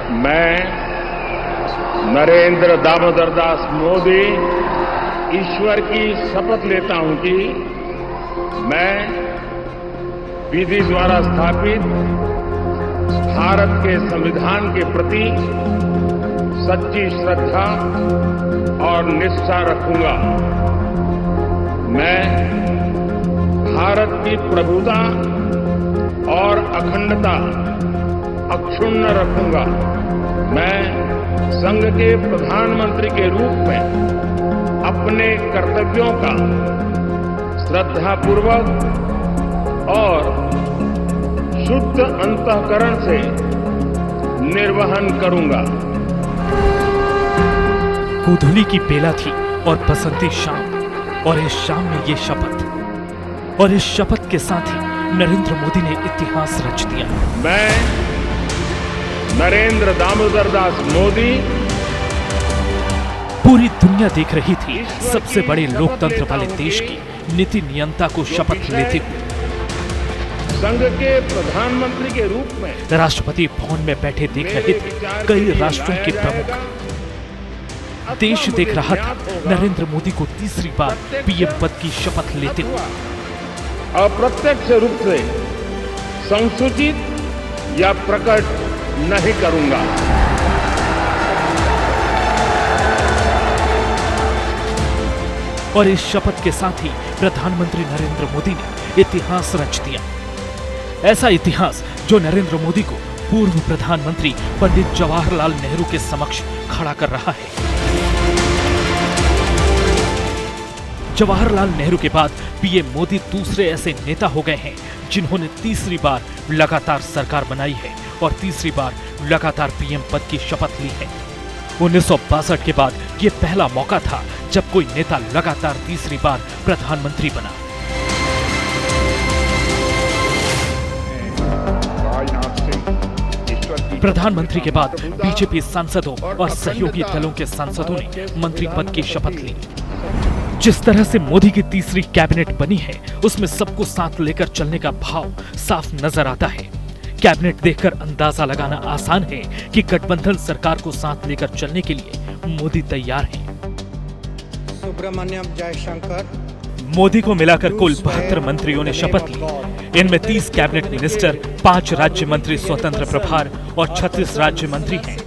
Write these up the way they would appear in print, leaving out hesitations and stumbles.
मैं नरेंद्र दामोदर दास मोदी ईश्वर की शपथ लेता हूं कि मैं विधि द्वारा स्थापित भारत के संविधान के प्रति सच्ची श्रद्धा और निष्ठा रखूंगा। मैं भारत की प्रभुता और अखंडता अक्षुण्ण रखूंगा। मैं संघ के प्रधानमंत्री के रूप में अपने कर्तव्यों का श्रद्धापूर्वक और शुद्ध अंतःकरण से निर्वहन करूंगा। गोधूली की बेला थी और बसंती शाम, और इस शाम में ये शपथ, और इस शपथ के साथ ही नरेंद्र मोदी ने इतिहास रच दिया। मैं नरेंद्र दामोदर दास मोदी पूरी दुनिया देख रही थी सबसे बड़े लोकतंत्र वाले देश की नीति नियंता को शपथ लेते हुए। संघ के प्रधानमंत्री के रूप में राष्ट्रपति भवन में बैठे देख रहे थे कई राष्ट्रों के प्रमुख। देश देख रहा था नरेंद्र मोदी को तीसरी बार पीएम पद की शपथ लेते हुए। अप्रत्यक्ष रूप से संसूचित या प्रकट नहीं करूंगा। और इस शपथ के साथ ही प्रधानमंत्री नरेंद्र मोदी ने इतिहास रच दिया। ऐसा इतिहास जो नरेंद्र मोदी को पूर्व प्रधानमंत्री पंडित जवाहरलाल नेहरू के समक्ष खड़ा कर रहा है। जवाहरलाल नेहरू के बाद पीएम मोदी दूसरे ऐसे नेता हो गए हैं जिन्होंने तीसरी बार लगातार सरकार बनाई है और तीसरी बार लगातार पीएम पद की शपथ ली है। 1962 के बाद ये पहला मौका था जब कोई नेता लगातार तीसरी बार प्रधानमंत्री बना। प्रधानमंत्री के बाद बीजेपी सांसदों और सहयोगी दलों के सांसदों ने मंत्री पद की शपथ ली। जिस तरह से मोदी की तीसरी कैबिनेट बनी है उसमें सबको साथ लेकर चलने का भाव साफ नजर आता है। कैबिनेट देखकर अंदाजा लगाना आसान है कि गठबंधन सरकार को साथ लेकर चलने के लिए मोदी तैयार हैं। सुब्रमण्यम जयशंकर। मोदी को मिलाकर कुल 72 मंत्रियों ने शपथ ली। इनमें 30 कैबिनेट मिनिस्टर, 5 राज्य मंत्री स्वतंत्र प्रभार और 36 राज्य मंत्री हैं।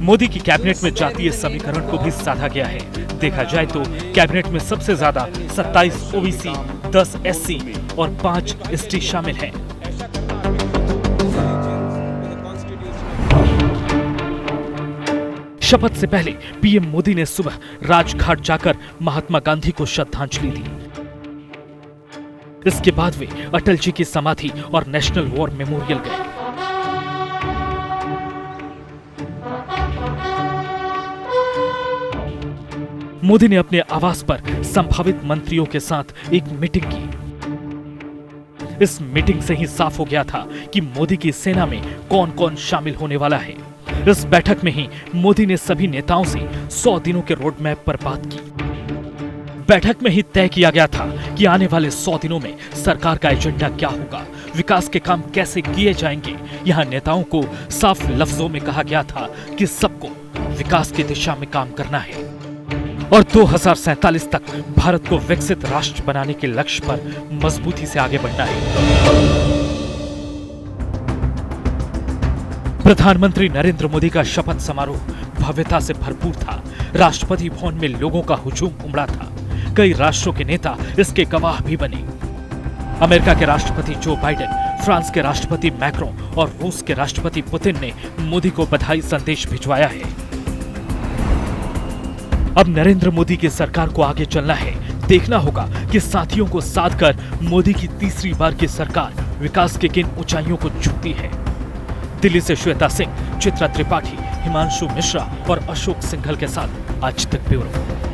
मोदी की कैबिनेट में जातीय समीकरण को भी साधा गया है। देखा जाए तो कैबिनेट में सबसे ज्यादा 27 ओबीसी, 10 एससी और 5 एसटी शामिल हैं। शपथ से पहले पीएम मोदी ने सुबह राजघाट जाकर महात्मा गांधी को श्रद्धांजलि दी। इसके बाद वे अटल जी की समाधि और नेशनल वॉर मेमोरियल गए। मोदी ने अपने आवास पर संभावित मंत्रियों के साथ एक मीटिंग की। इस मीटिंग से ही साफ हो गया था कि मोदी की सेना में कौन कौन शामिल होने वाला है। इस बैठक में ही मोदी ने सभी नेताओं से 100 दिनों के रोड मैप पर बात की। बैठक में ही तय किया गया था कि आने वाले 100 दिनों में सरकार का एजेंडा क्या होगा, विकास के काम कैसे किए जाएंगे। यहाँ नेताओं को साफ लफ्जों में कहा गया था कि सबको विकास की दिशा में काम करना है और 2047 तक भारत को विकसित राष्ट्र बनाने के लक्ष्य पर मजबूती से आगे बढ़ना है। प्रधानमंत्री नरेंद्र मोदी का शपथ समारोह भव्यता से भरपूर था। राष्ट्रपति भवन में लोगों का हुजूम उमड़ा था। कई राष्ट्रों के नेता इसके गवाह भी बने। अमेरिका के राष्ट्रपति जो बाइडेन, फ्रांस के राष्ट्रपति मैक्रों और रूस के राष्ट्रपति पुतिन ने मोदी को बधाई संदेश भिजवाया है। अब नरेंद्र मोदी की सरकार को आगे चलना है। देखना होगा कि साथियों को साथ कर मोदी की तीसरी बार की सरकार विकास के किन ऊंचाइयों को छूती है। दिल्ली से श्वेता सिंह, चित्रा त्रिपाठी, हिमांशु मिश्रा और अशोक सिंघल के साथ आज तक ब्यूरो।